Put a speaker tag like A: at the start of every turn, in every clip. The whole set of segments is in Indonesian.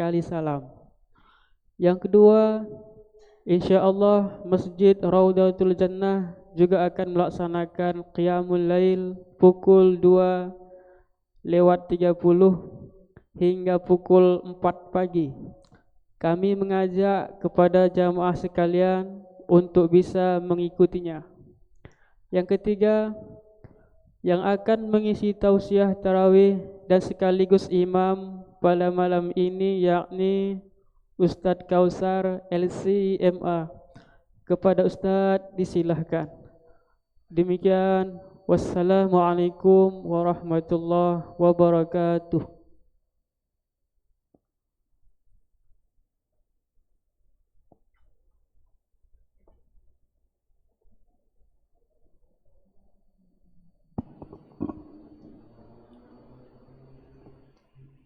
A: sekali salam. Yang kedua, insya Allah Masjid Raudatul Jannah juga akan melaksanakan Qiyamul Lail pukul 2:30 hingga pukul 4 pagi. Kami mengajak kepada jamaah sekalian untuk bisa mengikutinya. Yang ketiga, yang akan mengisi tausiah tarawih dan sekaligus imam pada malam ini yakni Ustadz Kausar LCMA. Kepada Ustadz disilahkan. Demikian, wassalamualaikum warahmatullahi wabarakatuh.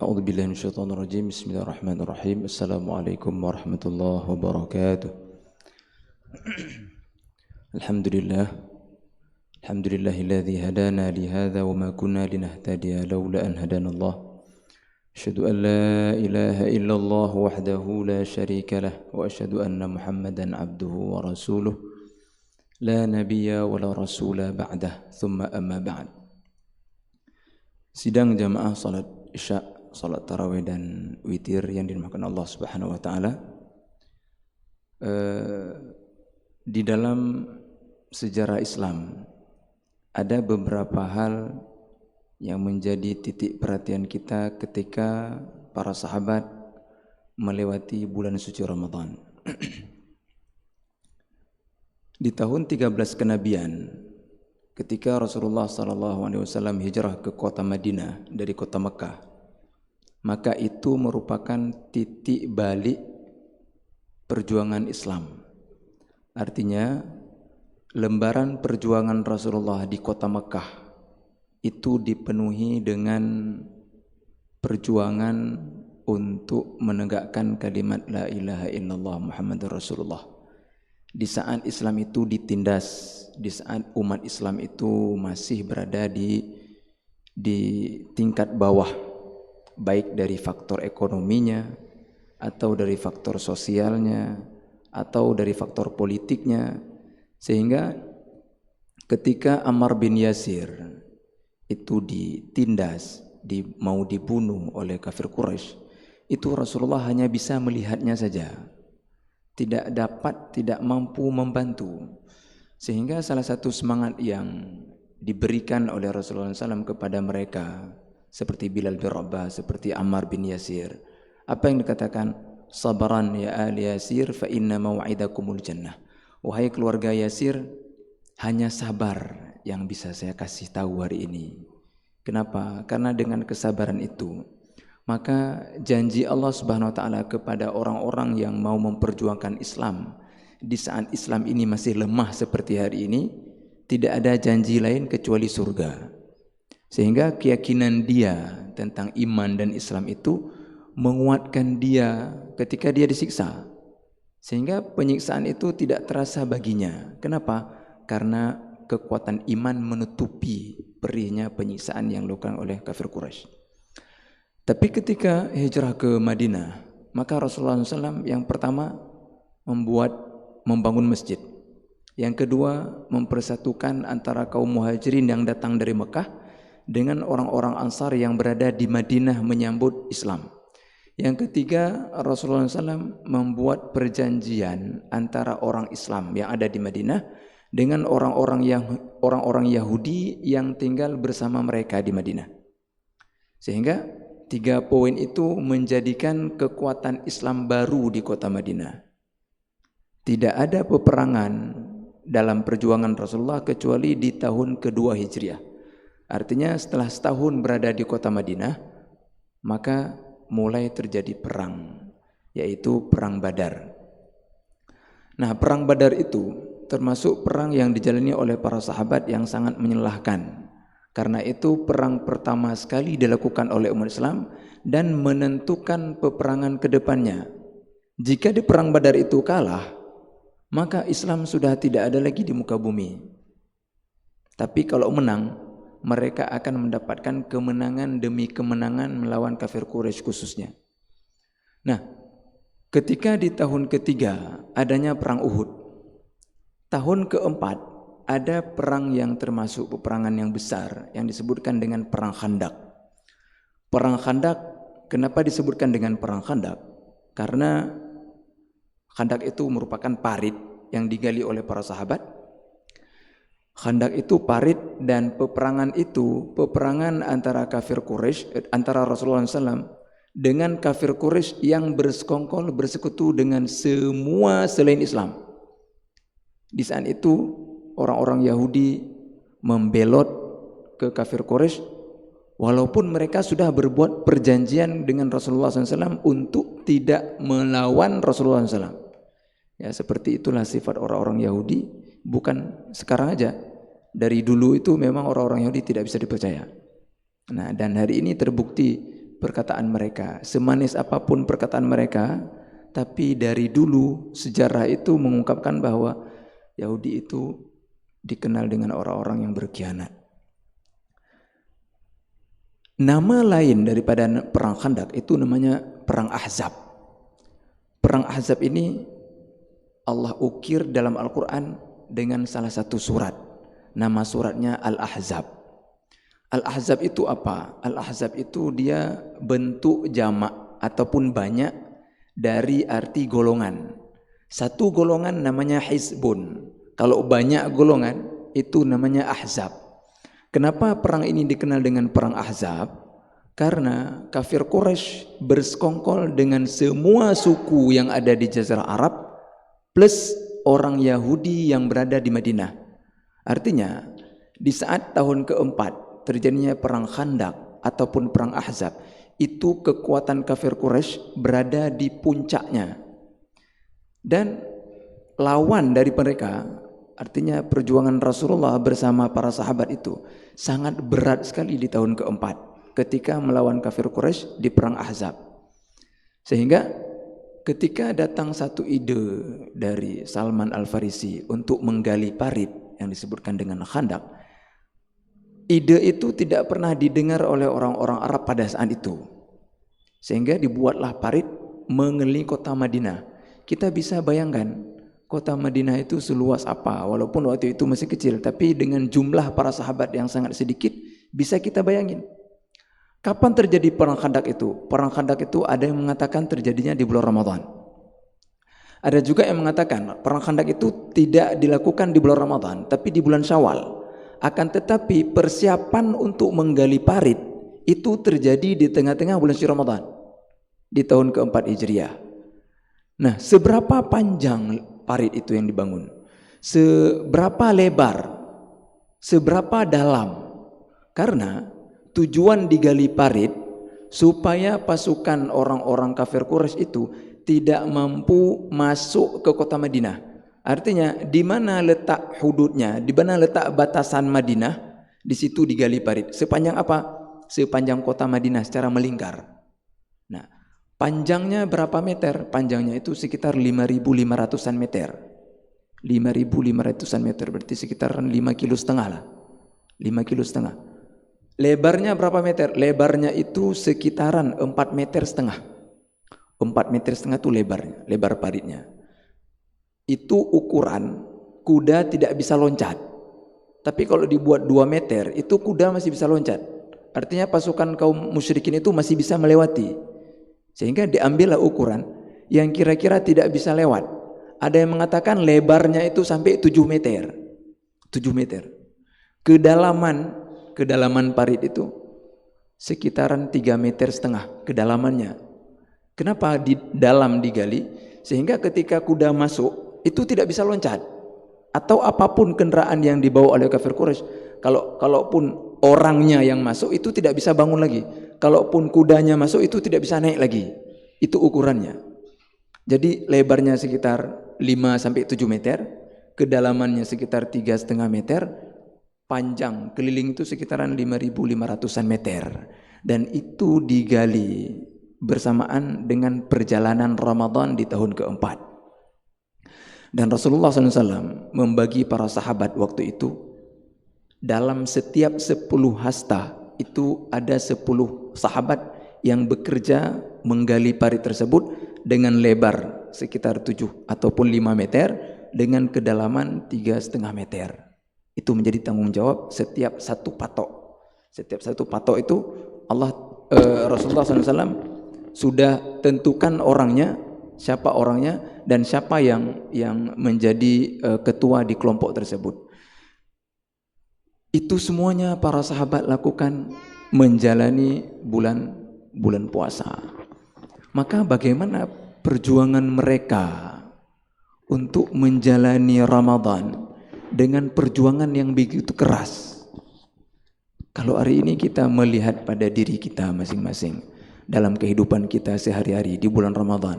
B: أعوذ بالله من الشيطان الرجيم بسم الله الرحمن الرحيم السلام عليكم ورحمة الله وبركاته الحمد لله الذي هدانا لهذا وما كنا لنهتدي لولا أن هدانا الله أشهد أن لا إله إلا الله وحده لا شريك له وأشهد أن محمدا عبده ورسوله لا نبي ولا رسول بعده ثم أما بعد. Sidang jamaah salat Isya, salat tarawih dan witir yang dirahmati Allah Subhanahu wa taala. Di dalam sejarah Islam ada beberapa hal yang menjadi titik perhatian kita ketika para sahabat melewati bulan suci Ramadan. Di tahun 13 kenabian, ketika Rasulullah SAW hijrah ke kota Madinah dari kota Mekah, maka itu merupakan titik balik perjuangan Islam. Artinya, lembaran perjuangan Rasulullah di kota Mekah itu dipenuhi dengan perjuangan untuk menegakkan kalimat La ilaha illallah Muhammadur Rasulullah. Di saat Islam itu ditindas, di saat umat Islam itu masih berada di tingkat bawah, baik dari faktor ekonominya, atau dari faktor sosialnya, atau dari faktor politiknya, sehingga ketika Ammar bin Yasir itu ditindas, mau dibunuh oleh kafir Quraisy, itu Rasulullah hanya bisa melihatnya saja, tidak mampu membantu. Sehingga salah satu semangat yang diberikan oleh Rasulullah SAW kepada mereka, seperti Bilal bin Rabah, seperti Ammar bin Yasir, apa yang dikatakan? Sabaran ya ahli Yasir fa inna maw'idakumul jannah. Wahai keluarga Yasir, hanya sabar yang bisa saya kasih tahu hari ini. Kenapa? Karena dengan kesabaran itu, maka janji Allah Subhanahu wa taala kepada orang-orang yang mau memperjuangkan Islam di saat Islam ini masih lemah seperti hari ini, tidak ada janji lain kecuali surga. Sehingga keyakinan dia tentang iman dan Islam itu menguatkan dia ketika dia disiksa. Sehingga penyiksaan itu tidak terasa baginya. Kenapa? Karena kekuatan iman menutupi perihnya penyiksaan yang dilakukan oleh kafir Quraisy. Tapi ketika hijrah ke Madinah, maka Rasulullah SAW yang pertama membangun masjid. Yang kedua, mempersatukan antara kaum muhajirin yang datang dari Mekah dengan orang-orang Ansar yang berada di Madinah menyambut Islam. Yang ketiga, Rasulullah SAW membuat perjanjian antara orang Islam yang ada di Madinah dengan orang-orang Yahudi yang tinggal bersama mereka di Madinah. Sehingga 3 poin itu menjadikan kekuatan Islam baru di kota Madinah. Tidak ada peperangan dalam perjuangan Rasulullah kecuali di tahun kedua Hijriah. Artinya setelah setahun berada di kota Madinah, maka mulai terjadi perang, yaitu perang Badar. Nah, perang Badar itu termasuk perang yang dijalani oleh para sahabat yang sangat menyelahkan. Karena itu perang pertama sekali dilakukan oleh umat Islam dan menentukan peperangan ke depannya. Jika di perang Badar itu kalah, maka Islam sudah tidak ada lagi di muka bumi. Tapi kalau menang, mereka akan mendapatkan kemenangan demi kemenangan melawan kafir Quraisy khususnya. Nah, ketika di tahun ketiga adanya perang Uhud, tahun keempat ada perang yang termasuk peperangan yang besar yang disebutkan dengan perang Khandaq. Perang Khandaq, kenapa disebutkan dengan perang Khandaq? Karena Khandaq itu merupakan parit yang digali oleh para sahabat. Khandaq itu parit, dan peperangan itu peperangan antara kafir Quraisy, antara Rasulullah SAW dengan kafir Quraisy yang bersekongkol bersekutu dengan semua selain Islam. Di saat itu orang-orang Yahudi membelot ke kafir Quraisy, walaupun mereka sudah berbuat perjanjian dengan Rasulullah SAW untuk tidak melawan Rasulullah SAW. Ya, seperti itulah sifat orang-orang Yahudi, bukan sekarang aja. Dari dulu itu memang orang-orang Yahudi tidak bisa dipercaya. Nah, dan hari ini terbukti perkataan mereka, semanis apapun perkataan mereka, tapi dari dulu sejarah itu mengungkapkan bahwa Yahudi itu dikenal dengan orang-orang yang berkhianat. Nama lain daripada perang Khandaq itu namanya perang Ahzab. Perang Ahzab ini Allah ukir dalam Al-Quran dengan salah satu surat. Nama suratnya Al-Ahzab. Al-Ahzab itu apa? Al-Ahzab itu dia bentuk jamak ataupun banyak dari arti golongan. Satu golongan namanya Hizbun. Kalau banyak golongan itu namanya Ahzab. Kenapa perang ini dikenal dengan perang Ahzab? Karena kafir Quraisy bersekongkol dengan semua suku yang ada di Jazirah Arab plus orang Yahudi yang berada di Madinah. Artinya di saat tahun keempat terjadinya perang Khandaq ataupun perang Ahzab, itu kekuatan kafir Quraisy berada di puncaknya, dan lawan dari mereka, artinya perjuangan Rasulullah bersama para sahabat itu sangat berat sekali di tahun keempat ketika melawan kafir Quraisy di perang Ahzab. Sehingga ketika datang satu ide dari Salman Al-Farisi untuk menggali parit yang disebutkan dengan Khandaq, ide itu tidak pernah didengar oleh orang-orang Arab pada saat itu. Sehingga dibuatlah parit mengelilingi kota Madinah. Kita bisa bayangkan kota Madinah itu seluas apa, walaupun waktu itu masih kecil, tapi dengan jumlah para sahabat yang sangat sedikit, bisa kita bayangin. Kapan terjadi perang Khandaq itu? Perang Khandaq itu ada yang mengatakan terjadinya di bulan Ramadan. Ada juga yang mengatakan perang Khandaq itu tidak dilakukan di bulan Ramadan, tapi di bulan Syawal. Akan tetapi persiapan untuk menggali parit itu terjadi di tengah-tengah bulan suci Ramadan di tahun keempat Hijriah. Nah, seberapa panjang parit itu yang dibangun? Seberapa lebar? Seberapa dalam? Karena tujuan digali parit supaya pasukan orang-orang kafir Quraisy itu tidak mampu masuk ke kota Madinah. Artinya di mana letak hududnya, di mana letak batasan Madinah, di situ digali parit. Sepanjang apa? Sepanjang kota Madinah secara melingkar. Nah, panjangnya berapa meter? Panjangnya itu sekitar 5.500-an meter. 5.500-an meter berarti sekitar 5,5 kilo lah. 5,5 kilo. Lebarnya berapa meter? Lebarnya itu sekitaran 4,5 meter. 4,5 meter itu lebarnya, lebar paritnya. Itu ukuran kuda tidak bisa loncat. Tapi kalau dibuat 2 meter, itu kuda masih bisa loncat. Artinya pasukan kaum musyrikin itu masih bisa melewati. Sehingga diambillah ukuran yang kira-kira tidak bisa lewat. Ada yang mengatakan lebarnya itu sampai 7 meter. 7 meter. Kedalaman parit itu sekitaran 3,5 meter kedalamannya. Kenapa di dalam digali? Sehingga ketika kuda masuk itu tidak bisa loncat, atau apapun kendaraan yang dibawa oleh kafir Quraisy, kalaupun orangnya yang masuk itu tidak bisa bangun lagi, kalaupun kudanya masuk itu tidak bisa naik lagi. Itu ukurannya. Jadi lebarnya sekitar 5-7 meter, kedalamannya sekitar 3,5 meter, panjang keliling itu sekitaran 5.500-an meter. Dan itu digali bersamaan dengan perjalanan Ramadan di tahun keempat. Dan Rasulullah SAW membagi para sahabat waktu itu, dalam setiap 10 hasta itu ada 10 sahabat yang bekerja menggali parit tersebut dengan lebar sekitar 7 ataupun 5 meter dengan kedalaman 3,5 meter. Itu menjadi tanggung jawab setiap satu patok. Setiap satu patok itu Rasulullah SAW sudah tentukan orangnya, siapa orangnya dan siapa yang menjadi ketua di kelompok tersebut. Itu semuanya para sahabat lakukan menjalani bulan puasa. Maka bagaimana perjuangan mereka untuk menjalani Ramadan dengan perjuangan yang begitu keras? Kalau hari ini kita melihat pada diri kita masing-masing dalam kehidupan kita sehari-hari di bulan Ramadan,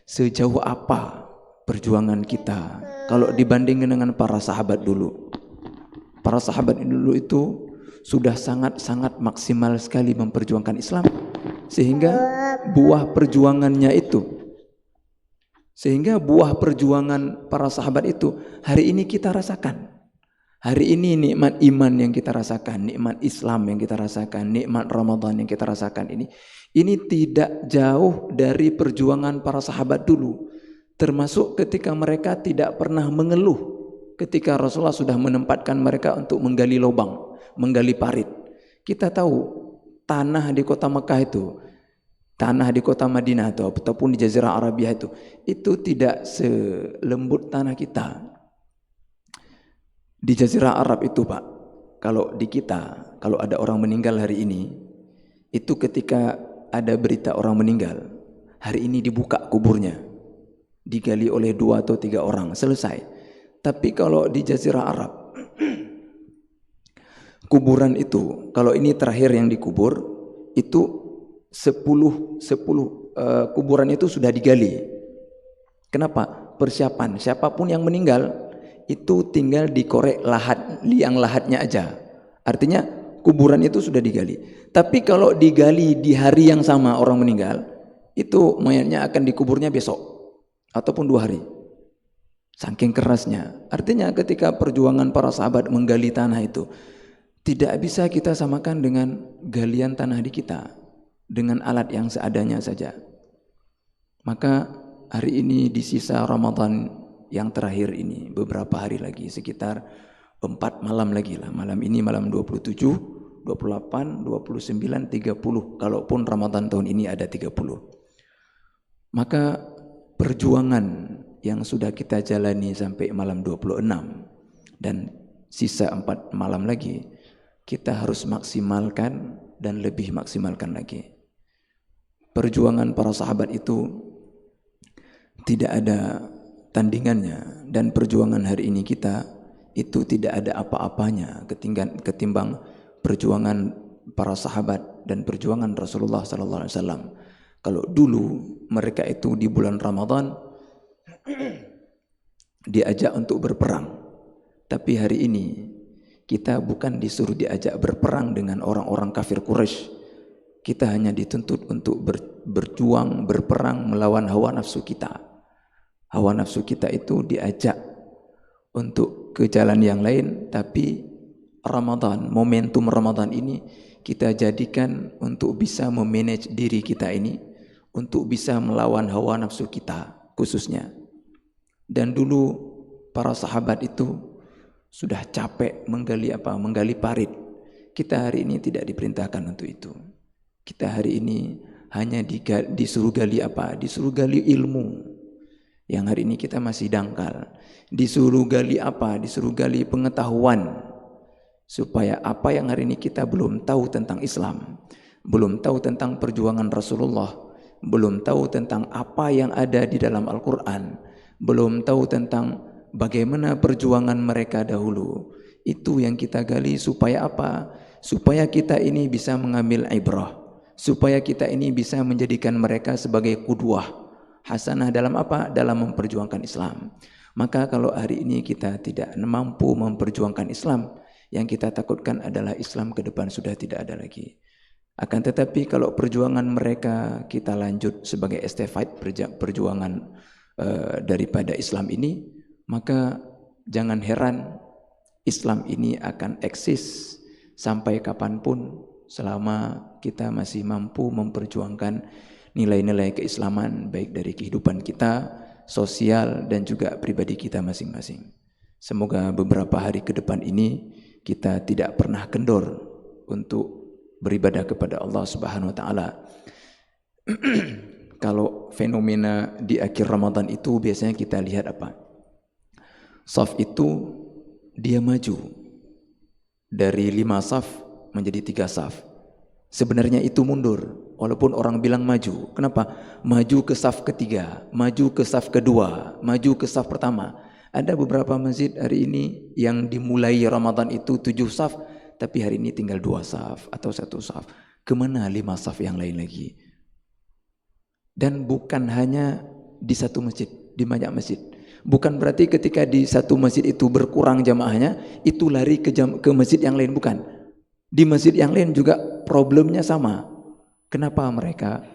B: sejauh apa perjuangan kita kalau dibandingkan dengan para sahabat dulu? Para sahabat dulu itu sudah sangat-sangat maksimal sekali memperjuangkan Islam, sehingga buah perjuangan para sahabat itu hari ini kita rasakan. Hari ini nikmat iman yang kita rasakan, nikmat Islam yang kita rasakan, nikmat Ramadan yang kita rasakan ini tidak jauh dari perjuangan para sahabat dulu. Termasuk ketika mereka tidak pernah mengeluh ketika Rasulullah sudah menempatkan mereka untuk menggali lubang, menggali parit. Kita tahu tanah di kota Mekah itu, tanah di kota Madinah itu ataupun di Jazirah Arabia itu tidak selembut tanah kita. Di Jazirah Arab itu Pak, kalau di kita, kalau ada orang meninggal hari ini, itu ketika ada berita orang meninggal, hari ini dibuka kuburnya, digali oleh 2 atau 3 orang, selesai. Tapi kalau di Jazirah Arab, kuburan itu, kalau ini terakhir yang dikubur, itu 10 kuburan itu sudah digali. Kenapa? Persiapan, siapapun yang meninggal, itu tinggal dikorek liang lahatnya aja. Artinya kuburan itu sudah digali. Tapi kalau digali di hari yang sama orang meninggal, itu mayatnya akan dikuburnya besok ataupun 2 hari. Saking kerasnya. Artinya ketika perjuangan para sahabat menggali tanah itu, tidak bisa kita samakan dengan galian tanah di kita dengan alat yang seadanya saja. Maka hari ini di sisa Ramadan yang terakhir ini, beberapa hari lagi, sekitar 4 malam lagi lah. Malam ini malam 27, 28, 29, 30. Kalaupun Ramadan tahun ini ada 30. Maka perjuangan yang sudah kita jalani sampai malam 26 dan sisa 4 malam lagi, kita harus maksimalkan dan lebih maksimalkan lagi. Perjuangan para sahabat itu tidak ada tandingannya, dan perjuangan hari ini kita itu tidak ada apa-apanya ketimbang perjuangan para sahabat dan perjuangan Rasulullah SAW. Kalau dulu mereka itu di bulan Ramadan diajak untuk berperang, tapi hari ini kita bukan disuruh diajak berperang dengan orang-orang kafir Quraisy. Kita hanya dituntut untuk berjuang, berperang melawan hawa nafsu kita. Hawa nafsu kita itu diajak untuk ke jalan yang lain, tapi Ramadan, momentum Ramadan ini kita jadikan untuk bisa memanage diri kita ini, untuk bisa melawan hawa nafsu kita khususnya. Dan dulu para sahabat itu sudah capek menggali parit. Kita hari ini tidak diperintahkan untuk itu. Kita hari ini hanya disuruh gali apa? Disuruh gali ilmu. Yang hari ini kita masih dangkal. Disuruh gali apa? Disuruh gali pengetahuan. Supaya apa yang hari ini kita belum tahu tentang Islam, belum tahu tentang perjuangan Rasulullah, belum tahu tentang apa yang ada di dalam Al-Quran, belum tahu tentang bagaimana perjuangan mereka dahulu. Itu yang kita gali supaya apa? Supaya kita ini bisa mengambil ibrah. Supaya kita ini bisa menjadikan mereka sebagai qudwah hasanah dalam apa? Dalam memperjuangkan Islam. Maka kalau hari ini kita tidak mampu memperjuangkan Islam, yang kita takutkan adalah Islam ke depan sudah tidak ada lagi. Akan tetapi kalau perjuangan mereka kita lanjut sebagai estafet perjuangan daripada Islam ini, maka jangan heran Islam ini akan eksis sampai kapanpun selama kita masih mampu memperjuangkan nilai-nilai keislaman baik dari kehidupan kita, sosial dan juga pribadi kita masing-masing. Semoga beberapa hari ke depan ini kita tidak pernah kendor untuk beribadah kepada Allah Subhanahu wa taala. Kalau fenomena di akhir Ramadan itu biasanya kita lihat apa? Saf itu dia maju dari 5 saf menjadi 3 saf. Sebenarnya itu mundur, walaupun orang bilang maju. Kenapa? Maju ke saf ketiga, maju ke saf kedua, maju ke saf pertama. Ada beberapa masjid hari ini yang dimulai Ramadan itu 7 saf, tapi hari ini tinggal 2 saf atau 1 saf. Kemana 5 saf yang lain lagi? Dan bukan hanya di satu masjid, di banyak masjid. Bukan berarti ketika di satu masjid itu berkurang jamaahnya, itu lari ke masjid yang lain, bukan. Di masjid yang lain juga problemnya sama. Kenapa mereka